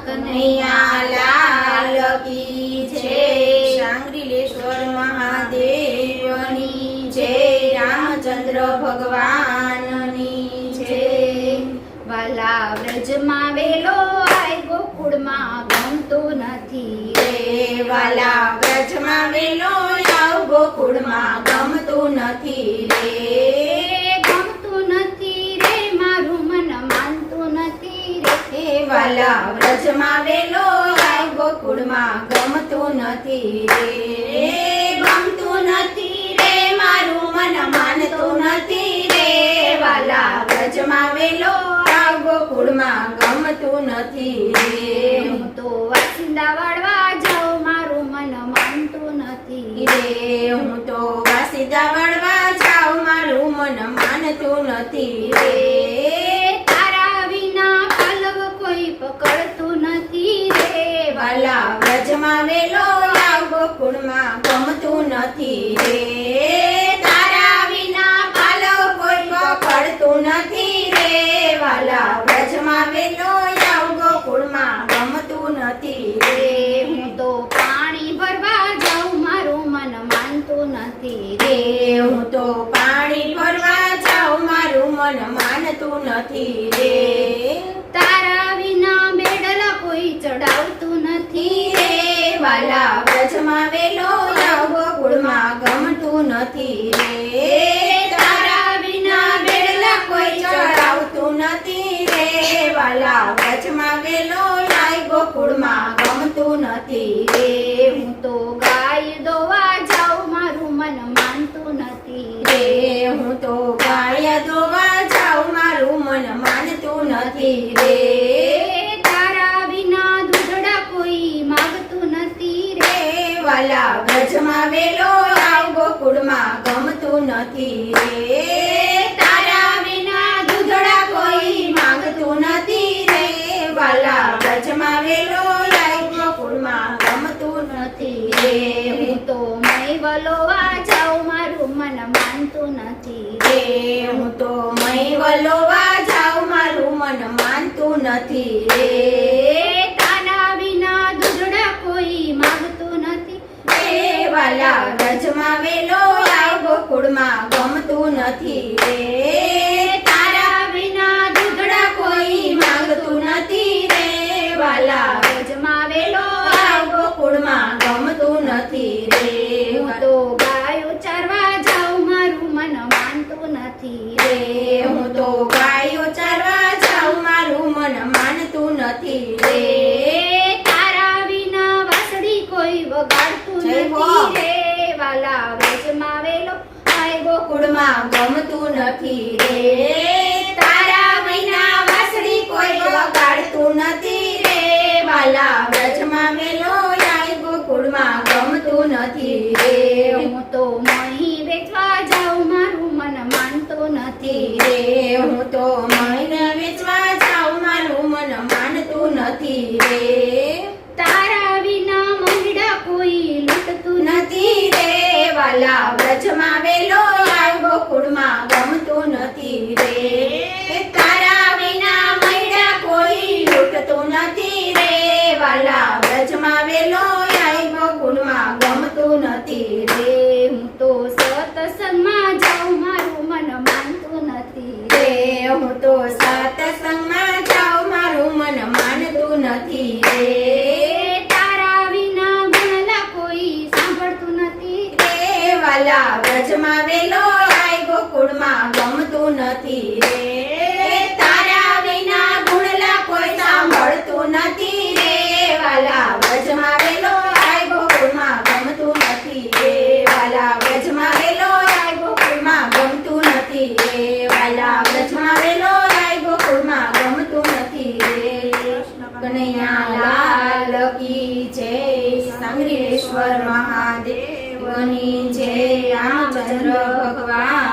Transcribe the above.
કનૈયા લાલ કી જય। સાંગરીલેશ્વર મહાદેવની જય। રામચંદ્ર ભગવાનની જય। વાલા વ્રજમાં વેલો આય ગોકુળમાં ગમતો નથી રે। વાલા વ્રજમાં વેલો આવ ગોકુળમાં ગમતું નથી રે। ગમતું નથી રે મારું મન માનતું નથી રે। વાલા વ્રજમાં વેલો આવ ગોકુળમાં ગમતું નથી રે। ગમતું નથી રે મારું મન માનતું નથી રે। વાલા વ્રજમાં વેલો આવ ગોકુળમાં ગમતું નથી રે। હું તો વાસિંદા વાળવા જાઉં મારું મન માનતું નથી રે। હું તો વાસિંદા વાળવા જાઉં મારું મન માનતું નથી રે। તારા વિના પલવ કોઈ પકડતું નથી રે। વાલા વ્રજમાં વેલો આવ ગોકુળમાં ગમતું નથી રે। તારા વિના પાલવ કોઈ પકડતું નથી રે। વાલા વ્રજમાં વેલો આવ ગોકુળમાં ગમતું નથી રે। હું તો પાણી ભરવા જાઉં મારું મન માનતું નથી રે। હું તો પાણી ભરવા જાઉં મારું મન માનતું નથી રે। તારા વિના બેડલા કોઈ ચડાવતું નથી રે। વાલા વ્રજમાં વેલો આવ ગોકુળમાં ગમતું નથી રે। તારા વિના બેડલા કોઈ ચડાવતું નથી રે। વાલા વ્રજમાં વેલો આવ ગોકુળમાં ગમતું નથી રે। હું તો ગાય દોવા જાઉં મારું મન માનતું નથી રે। હું તો ગાય દોવા જાઉં મારું મન માનતું નથી રે। તારા વિના દૂધડા કોઈ માગતું નથી રે। વાલા વ્રજમાં વેલો આવ ગોકુળમાં ગમતું નથી રે। તારા વિના દૂધડા કોઈ માંગતું નથી રે। વાલા વ્રજમાં વેલો આવ ગોકુળમાં ગમતું નથી રે। હું તો મય વલોવા જાઉં મારું મન માનતું નથી રે। હું તો મય વલોવા જાઉં મારું મન માનતું નથી રે। તારા વિના દૂધડા કોઈ માગતું નથી રે। વાલા વ્રજમાં વેલો આવ ગોકુળમાં ગમતું નથી રે। તારા વિના દૂધડા કોઈ માંગતું નથી રે। વાલા વ્રજમાં વેલો આવ ગોકુળમાં ગમતું નથી રે। હું તો ગાયો ચારવા જાઉં મારું મન માનતું નથી રે। હું તો ગાયો ચારવા જાઉં મારું મન માનતું નથી રે। તારા વિના વાસળી કોઈ વગાડતું જય હો। નથી રે। વાલા વ્રજમાં વેલો આય ગોકુળમાં ગમતું નથી રે। તારા વિના વાસળી કોઈ વગાડતું નથી રે। વાલા વ્રજમાં વેલો આય ગોકુળમાં ગમતું નથી રે। હું તો મહી વેચવા જાઉં મારું મન માનતું નથી રે। હું તો મહિને વેચવા જાઉં મારું મન માનતું નથી રે। તારા વિના મંગડા કોઈ લૂંટતું નથી રે। વાલા વ્રજમાં વેલો આવ ગોકુળમાં ગમતું નથી રે। તારા વિના મૈડા કોઈ લૂંટતું નથી રે। વાલા વ્રજમાં વેલો આવ ગોકુળમાં ગમતું નથી રે। હું તો સત્સંગમાં જાઉં મારું મન માનતું નથી રે। હું તો સત્સંગમાં જાઉં મારું મન માનતું નથી રે। તારા વિના ગુણલા કોઈ સાંભળતું નથી રે। વાલા વ્રજમાં વેલો આય ગોકુળમાં ગમતું નથી રે। તારા વિના ગુણલા કોઈ સાંભળતું નથી રે। વાલા વ્રજમાં વેલો આય ગોકુળમાં ગમતું નથી રે। વાલા વ્રજમાં વેલો આય ગોકુળમાં ગમતું નથી રે। વાલા વ્રજમાં વેલો આય ગોકુળમાં ગમતું નથી રે। કનૈયા લાલ કી જય। સાંગરીલેશ્વર મહાદેવની જય। રામચંદ્ર ભગવાન